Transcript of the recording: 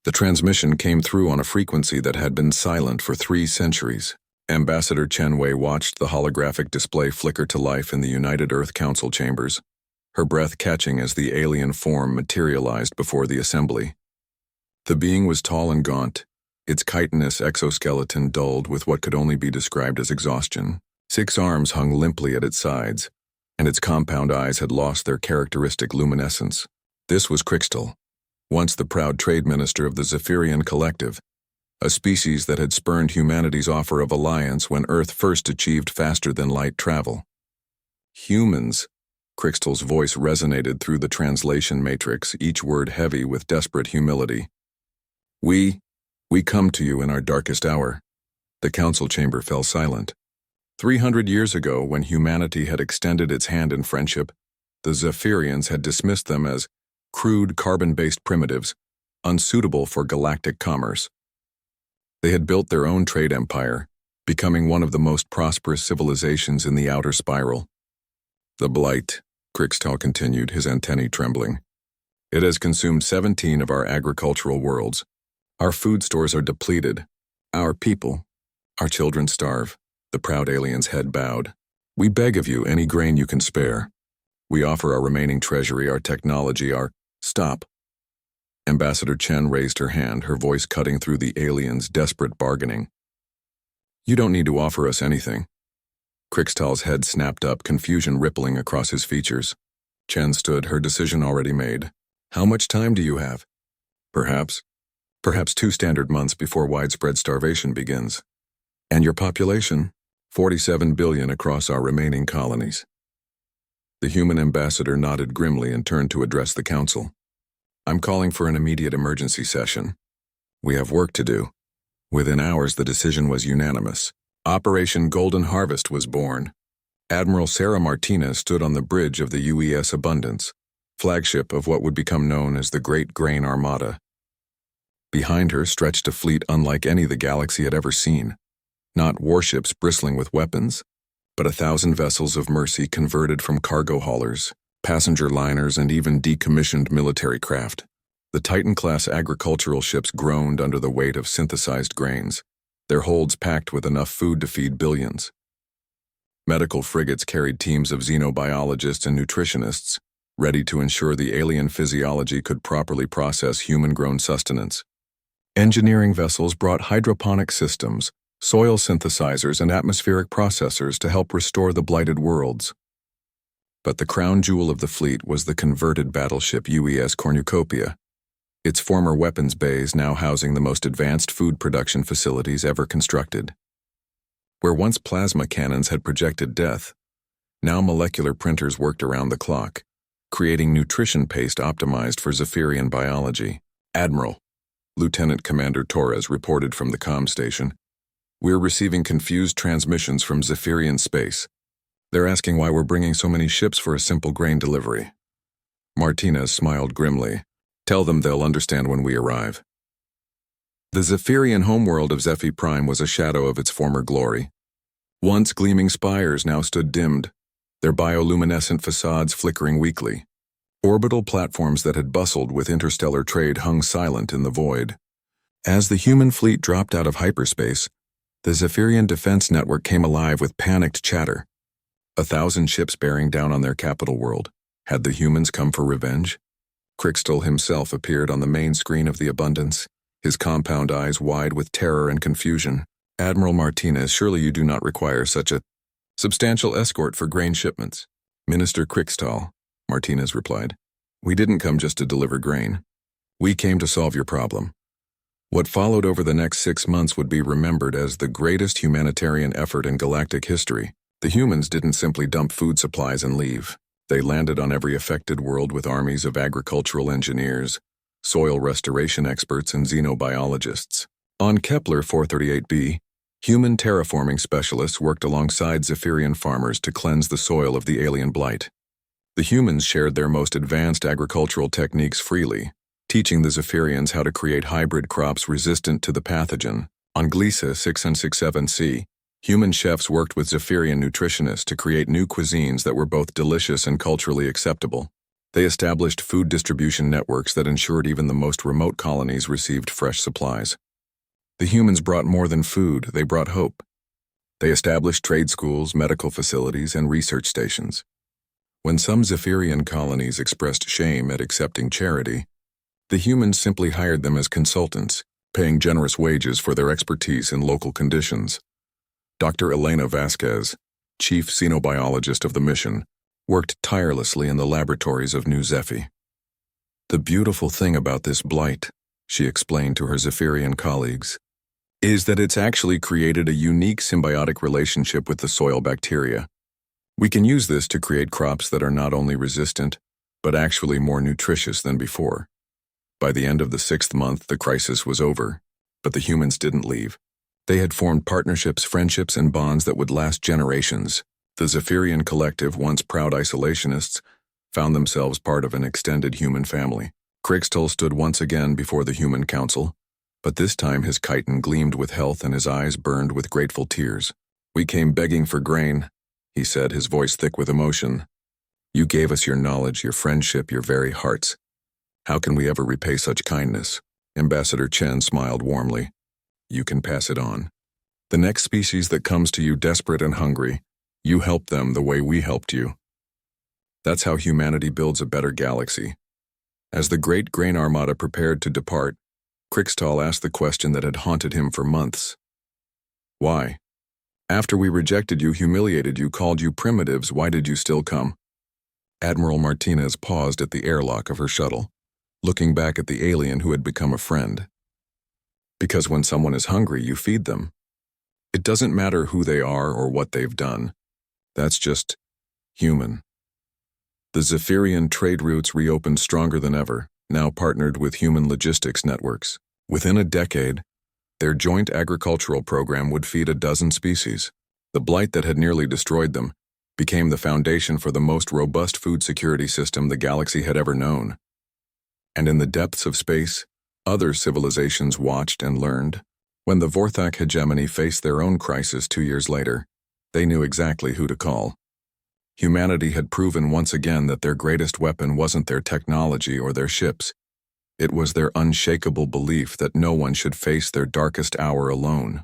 The transmission came through on a frequency that had been silent for 3 centuries. Ambassador Chen Wei watched the holographic display flicker to life in the United Earth Council chambers, her breath catching as the alien form materialized before the assembly. The being was tall and gaunt, its chitinous exoskeleton dulled with what could only be described as exhaustion. 6 arms hung limply at its sides, and its compound eyes had lost their characteristic luminescence. This was Crixtal, once the proud trade minister of the Zephyrian Collective, a species that had spurned humanity's offer of alliance when Earth first achieved faster-than-light travel. Humans, Crixtal's voice resonated through the translation matrix, each word heavy with desperate humility. We come to you in our darkest hour." The council chamber fell silent. 300 years ago, when humanity had extended its hand in friendship, the Zephyrians had dismissed them as crude carbon-based primitives, unsuitable for galactic commerce. They had built their own trade empire, becoming one of the most prosperous civilizations in the outer spiral. "The blight," Crixtal continued, his antennae trembling. "It has consumed 17 of our agricultural worlds. Our food stores are depleted. Our people, our children starve." The proud alien's head bowed. "We beg of you any grain you can spare. We offer our remaining treasury, our technology, our—" "Stop." Ambassador Chen raised her hand, her voice cutting through the alien's desperate bargaining. "You don't need to offer us anything." Crixtal's head snapped up, confusion rippling across his features. Chen stood, her decision already made. "How much time do you have?" Perhaps 2 standard months before widespread starvation begins. "And your population?" 47 billion across our remaining colonies. The human ambassador nodded grimly and turned to address the council. "I'm calling for an immediate emergency session. We have work to do." Within hours, the decision was unanimous. Operation Golden Harvest was born. Admiral Sarah Martinez stood on the bridge of the UES Abundance, flagship of what would become known as the Great Grain Armada. Behind her stretched a fleet unlike any the galaxy had ever seen. Not warships bristling with weapons, but 1,000 vessels of mercy converted from cargo haulers, passenger liners, and even decommissioned military craft. The Titan-class agricultural ships groaned under the weight of synthesized grains, their holds packed with enough food to feed billions. Medical frigates carried teams of xenobiologists and nutritionists, ready to ensure the alien physiology could properly process human-grown sustenance. Engineering vessels brought hydroponic systems, soil synthesizers, and atmospheric processors to help restore the blighted worlds. But the crown jewel of the fleet was the converted battleship UES Cornucopia, its former weapons bays now housing the most advanced food production facilities ever constructed. Where once plasma cannons had projected death, now molecular printers worked around the clock, creating nutrition paste optimized for Zephyrian biology. "Admiral," Lieutenant Commander Torres reported from the comm station, "we're receiving confused transmissions from Zephyrian space. They're asking why we're bringing so many ships for a simple grain delivery." Martinez smiled grimly. "Tell them they'll understand when we arrive." The Zephyrian homeworld of Zephy Prime was a shadow of its former glory. Once gleaming spires now stood dimmed, their bioluminescent facades flickering weakly. Orbital platforms that had bustled with interstellar trade hung silent in the void. As the human fleet dropped out of hyperspace, the Zephyrian defense network came alive with panicked chatter. 1,000 ships bearing down on their capital world. Had the humans come for revenge? Crixtal himself appeared on the main screen of the Abundance, his compound eyes wide with terror and confusion. "Admiral Martinez, surely you do not require such a substantial escort for grain shipments." "Minister Crixtal," Martinez replied, "we didn't come just to deliver grain. We came to solve your problem." What followed over the next 6 months would be remembered as the greatest humanitarian effort in galactic history. The humans didn't simply dump food supplies and leave. They landed on every affected world with armies of agricultural engineers, soil restoration experts, and xenobiologists. On Kepler 438b, human terraforming specialists worked alongside Zephyrian farmers to cleanse the soil of the alien blight. The humans shared their most advanced agricultural techniques freely, teaching the Zephyrians how to create hybrid crops resistant to the pathogen. On Gliese 6 and 67c, human chefs worked with Zephyrian nutritionists to create new cuisines that were both delicious and culturally acceptable. They established food distribution networks that ensured even the most remote colonies received fresh supplies. The humans brought more than food, they brought hope. They established trade schools, medical facilities, and research stations. When some Zephyrian colonies expressed shame at accepting charity, the humans simply hired them as consultants, paying generous wages for their expertise in local conditions. Dr. Elena Vasquez, chief xenobiologist of the mission, worked tirelessly in the laboratories of New Zephy. "The beautiful thing about this blight," she explained to her Zephyrian colleagues, "is that it's actually created a unique symbiotic relationship with the soil bacteria. We can use this to create crops that are not only resistant, but actually more nutritious than before." By the end of the 6th month, the crisis was over, but the humans didn't leave. They had formed partnerships, friendships, and bonds that would last generations. The Zephyrian collective, once proud isolationists, found themselves part of an extended human family. Crixtol stood once again before the Human Council, but this time his chitin gleamed with health and his eyes burned with grateful tears. "We came begging for grain," he said, his voice thick with emotion. "You gave us your knowledge, your friendship, your very hearts. How can we ever repay such kindness?" Ambassador Chen smiled warmly. "You can pass it on. The next species that comes to you desperate and hungry, you help them the way we helped you. That's how humanity builds a better galaxy." As the great grain armada prepared to depart, Crixtol asked the question that had haunted him for months. "Why? After we rejected you, humiliated you, called you primitives, why did you still come?" Admiral Martinez paused at the airlock of her shuttle, looking back at the alien who had become a friend. "Because when someone is hungry, you feed them. It doesn't matter who they are or what they've done. That's just human." The Zephyrian trade routes reopened stronger than ever, now partnered with human logistics networks. Within a decade, their joint agricultural program would feed a dozen species. The blight that had nearly destroyed them became the foundation for the most robust food security system the galaxy had ever known. And in the depths of space, other civilizations watched and learned. When the Vorthak hegemony faced their own crisis 2 years later, they knew exactly who to call. Humanity had proven once again that their greatest weapon wasn't their technology or their ships. It was their unshakable belief that no one should face their darkest hour alone.